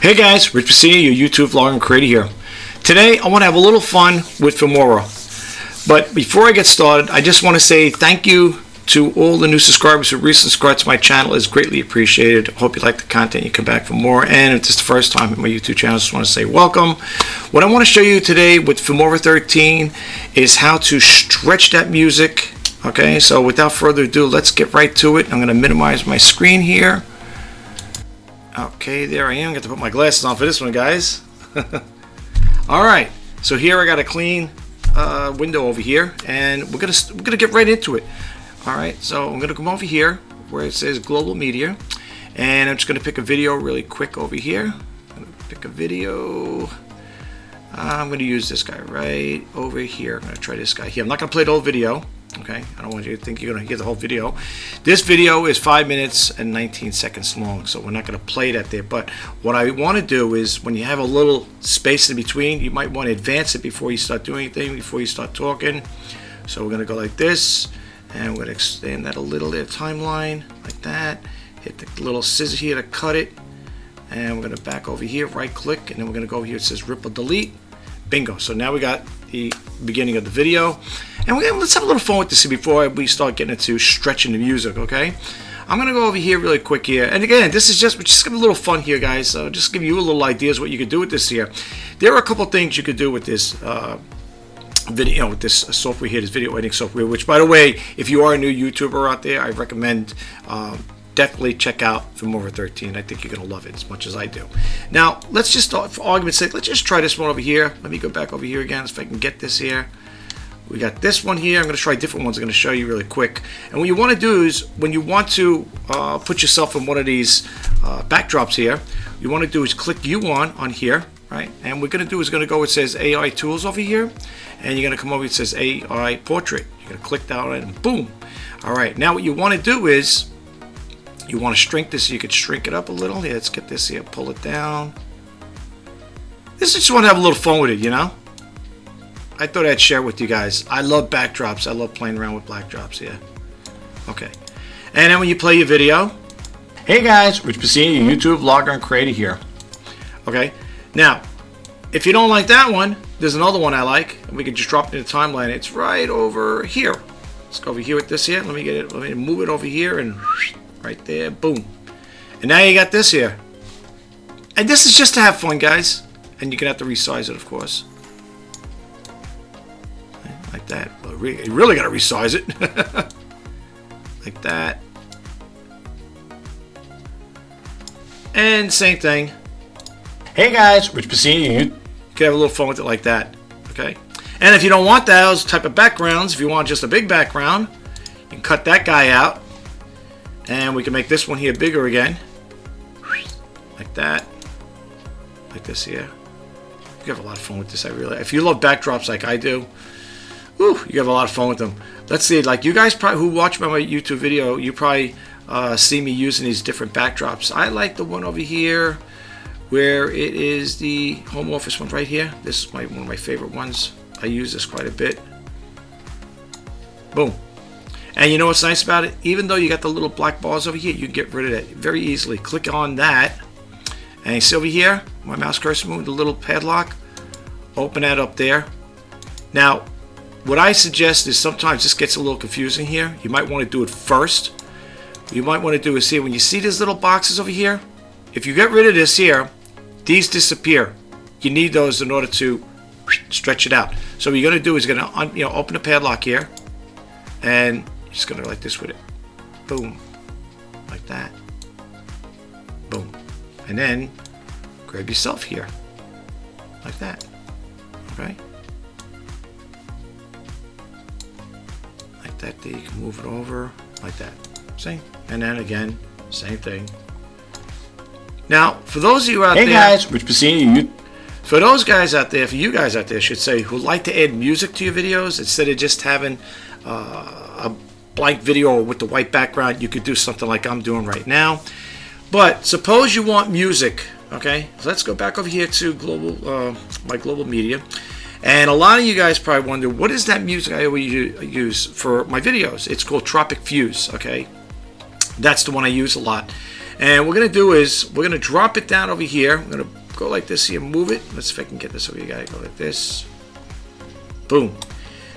Hey guys, Rich Pacini, your YouTube vlogger and creator here. Today I want to have a little fun with filmora. But before I get started, I just want to say thank you to all the new subscribers who recently subscribed to my channel. It's greatly appreciated. I hope you like the content. You come back for more. And if it's the first time on my YouTube channel, I just want to say welcome. What I want to show you today with Filmora 13 is how to stretch that music. Okay, so without further ado, let's get right to it. I'm going to minimize my screen here. Okay, there I am. Got to put my glasses on for this one, guys. Alright, so here I got a clean window over here, and we're gonna get right into it. Alright, so I'm gonna come over here where it says global media, and I'm just gonna pick a video really quick over here. I'm gonna pick a video. I'm gonna use this guy right over here. I'm gonna try this guy here. I'm not gonna play the whole video. Okay, I don't want you to think you're going to hear the whole video. This video is 5 minutes and 19 seconds long, so we're not going to play that there. But what I want to do is, when you have a little space in between, you might want to advance it before you start doing anything, before you start talking. So we're going to go like this, and we're going to extend that a little there, timeline, like that. Hit the little scissors here to cut it, and we're going to back over here, right click, and then we're going to go here. It says rip or delete. Bingo. So now we got the beginning of the video, and let's have a little fun with this before we start getting into stretching the music. Okay, I'm gonna go over here really quick here, and again, this is just gonna be a little fun here, guys. So just give you a little ideas what you could do with this here. There are a couple things you could do with this video, with this software here, this video editing software. Which, by the way, if you are a new YouTuber out there, I recommend definitely check out Filmora 13. I think you're going to love it as much as I do. Now, let's just start, for argument's sake, let's just try this one over here. Let me go back over here again, if I can get this here. We got this one here. I'm going to try different ones. I'm going to show you really quick. And what you want to do is, when you want to put yourself in one of these backdrops here, you want to do is click U1 on here, right? And what we're going to do is going to go, it says AI Tools over here. And you're going to come over, it says AI Portrait. You're going to click that on it, and boom. All right, now what you want to do is, you want to shrink this so you could shrink it up a little. Here, let's get this here, pull it down. This is just want to have a little fun with it, you know? I thought I'd share with you guys. I love backdrops. I love playing around with backdrops here. Okay. And then when you play your video, hey guys, Rich Pacini, your YouTube vlogger and creator here. Okay. Now, if you don't like that one, there's another one I like, and we can just drop it in the timeline. It's right over here. Let's go over here with this here. Let me get it. Let me move it over here and right there, boom. And now you got this here. And this is just to have fun, guys. And you're gonna have to resize it, of course. Like that. You really gotta resize it. Like that. And same thing. Hey guys, Rich Pacini. You can have a little fun with it like that. Okay. And if you don't want those type of backgrounds, if you want just a big background, you can cut that guy out. And we can make this one here bigger again. Like that. Like this here. You have a lot of fun with this, if you love backdrops like I do, whew, you have a lot of fun with them. Let's see, like you guys probably who watch my YouTube video, you probably see me using these different backdrops. I like the one over here where it is the home office one right here. This is one of my favorite ones. I use this quite a bit. Boom. And you know what's nice about it? Even though you got the little black bars over here, you can get rid of that very easily. Click on that. And you see over here, my mouse cursor moved, the little padlock. Open that up there. Now, what I suggest is sometimes this gets a little confusing here. You might want to do it first. What you might want to do is here, when you see these little boxes over here, if you get rid of this here, these disappear. You need those in order to stretch it out. So what you're going to do is you're going to open the padlock here. And just gonna go like this with it. Boom. Like that. Boom. And then grab yourself here. Like that. Okay? Like that there. You can move it over like that. See? And then again, same thing. Now, for those of you out there. Hey guys, Rich Pacini. For those guys out there, for you guys out there, I should say, who like to add music to your videos instead of just having a blank video with the white background, you could do something like I'm doing right now. But suppose you want music, okay? So let's go back over here to global, my global media. And a lot of you guys probably wonder, what is that music I always use for my videos? It's called Tropic Fuse, okay? That's the one I use a lot. And what we're going to do is we're going to drop it down over here. I'm going to go like this here, move it. Let's see if I can get this over here. Gotta go like this. Boom.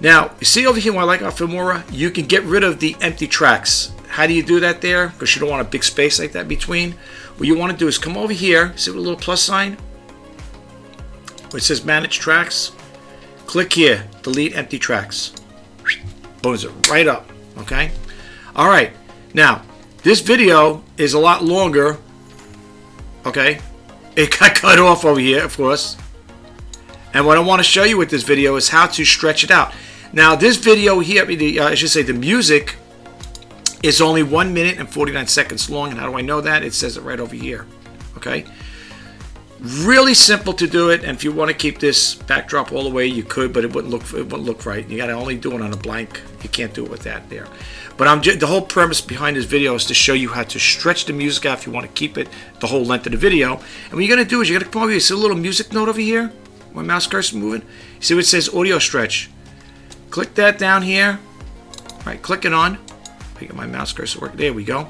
Now, you see over here where I like our filmora, you can get rid of the empty tracks. How do you do that there? Because you don't want a big space like that between. What you want to do is come over here, see the little plus sign? Where it says manage tracks. Click here, delete empty tracks. Bones it right up, okay? All right, now, this video is a lot longer, okay? It got cut off over here, of course. And what I want to show you with this video is how to stretch it out. Now, this video here, I should say the music, is only 1 minute and 49 seconds long. And how do I know that? It says it right over here, okay? Really simple to do it, and if you want to keep this backdrop all the way, you could, but it wouldn't look right. You got to only do it on a blank. You can't do it with that there. But the whole premise behind this video is to show you how to stretch the music out if you want to keep it the whole length of the video. And what you're going to do is you're going to probably see a little music note over here. My mouse cursor moving. You see what it says audio stretch. Click that down here. Right, click it on. I get my mouse cursor work. There we go.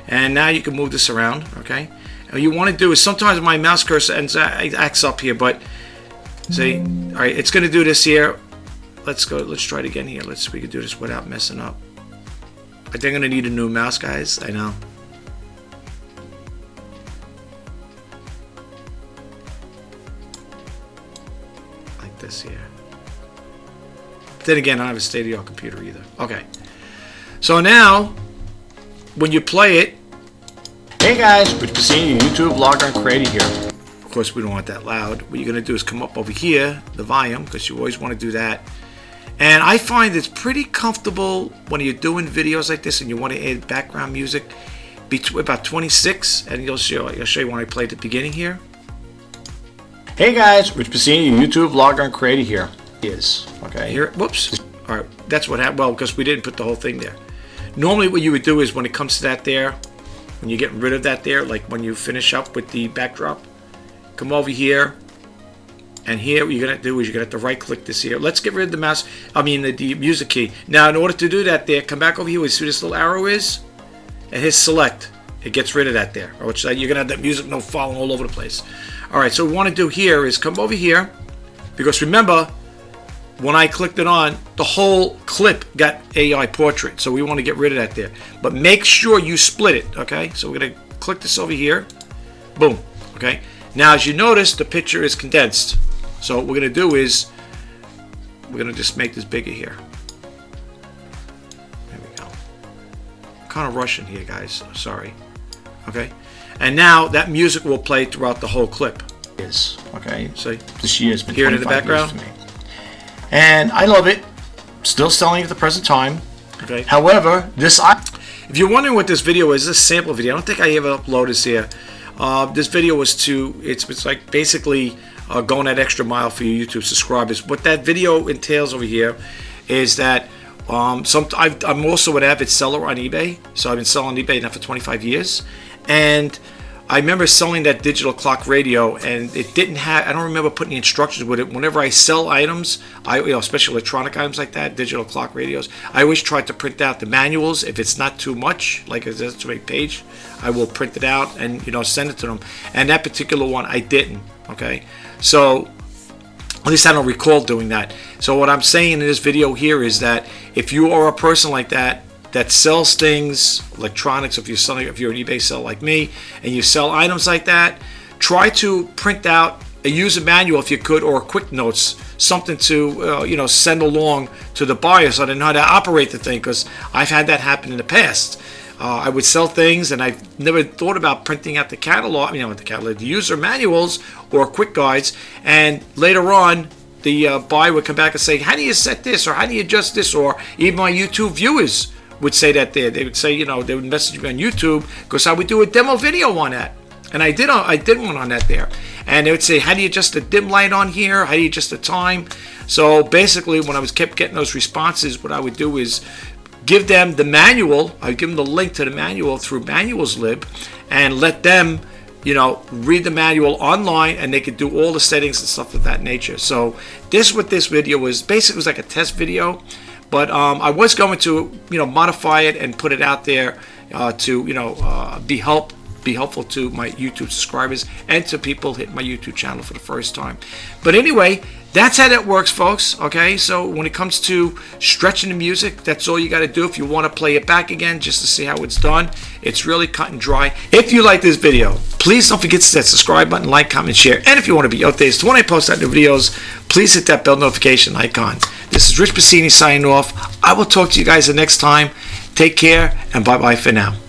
And now you can move this around, okay? And what you want to do is sometimes my mouse cursor acts up here, but see, all right, it's going to do this here. Let's go. Let's try it again here. We can do this without messing up. I think I'm going to need a new mouse, guys. I know. Like this here. But then again, I don't have a state-of-the-art computer either. Okay. So now, when you play it, hey guys, Rich Bassini, YouTube vlogger and creator here. Of course, we don't want that loud. What you're going to do is come up over here, the volume, because you always want to do that. And I find it's pretty comfortable when you're doing videos like this and you want to add background music about 26, and I'll show you when I play at the beginning here. Hey guys, Rich Bassini, YouTube vlogger and creator here. Okay, here, whoops. All right, that's what happened. Well, because we didn't put the whole thing there. Normally what you would do is when it comes to that there, when you're getting rid of that there, like when you finish up with the backdrop, come over here, and here what you're going to do is you're going to have to right click this here. Let's get rid of the mouse, the music key. Now in order to do that there, come back over here, see where this little arrow is? And hit select. It gets rid of that there, which you're going to have that music note falling all over the place. Alright, so what we want to do here is come over here, because remember, when I clicked it on, the whole clip got AI portrait, so we want to get rid of that there. But make sure you split it, okay? So we're going to click this over here. Boom, okay? Now, as you notice, the picture is condensed. So what we're going to do is, we're going to just make this bigger here. There we go. I'm kind of rushing here, guys. Sorry. Okay? And now, that music will play throughout the whole clip. Okay? So, this year has been hear it in the background. For me. And I love it. Still selling at the present time. Okay. However, if you're wondering what this video is, this sample video, I don't think I ever uploaded this here. This video was it's like basically going that extra mile for your YouTube subscribers. What that video entails over here is that I'm also an avid seller on eBay. So I've been selling on eBay now for 25 years. And I remember selling that digital clock radio, and it didn't have, I don't remember putting the instructions with it. Whenever I sell items, especially electronic items like that, digital clock radios, I always try to print out the manuals. If it's not too much, like if it's too many page, I will print it out and, send it to them. And that particular one, I didn't, okay? So, at least I don't recall doing that. So what I'm saying in this video here is that if you are a person like that sells things, electronics, if you're an eBay seller like me, and you sell items like that, try to print out a user manual if you could, or quick notes, something to send along to the buyer so they know how to operate the thing, because I've had that happen in the past. I would sell things and I've never thought about printing out the catalog, the user manuals or quick guides, and later on the buyer would come back and say, how do you set this, or how do you adjust this, or even my YouTube viewers would say that there. They would say, they would message me on YouTube because I would do a demo video on that. And I did one on that there. And they would say, how do you adjust the dim light on here? How do you adjust the time? So basically, when I kept getting those responses, what I would do is give them the manual. I would give them the link to the manual through Manuals Lib and let them, read the manual online, and they could do all the settings and stuff of that nature. So this, what this video was, basically was like a test video. But I was going to, modify it and put it out there to, be help be helpful to my YouTube subscribers and to people hitting my YouTube channel for the first time. But anyway, that's how that works, folks. Okay, so when it comes to stretching the music, that's all you got to do. If you want to play it back again just to see how it's done, it's really cut and dry. If you like this video, please don't forget to hit that subscribe button, like, comment, share. And if you want to be updated to when I post out new videos, please hit that bell notification icon. This is Rich Bassini signing off. I will talk to you guys the next time. Take care, and bye-bye for now.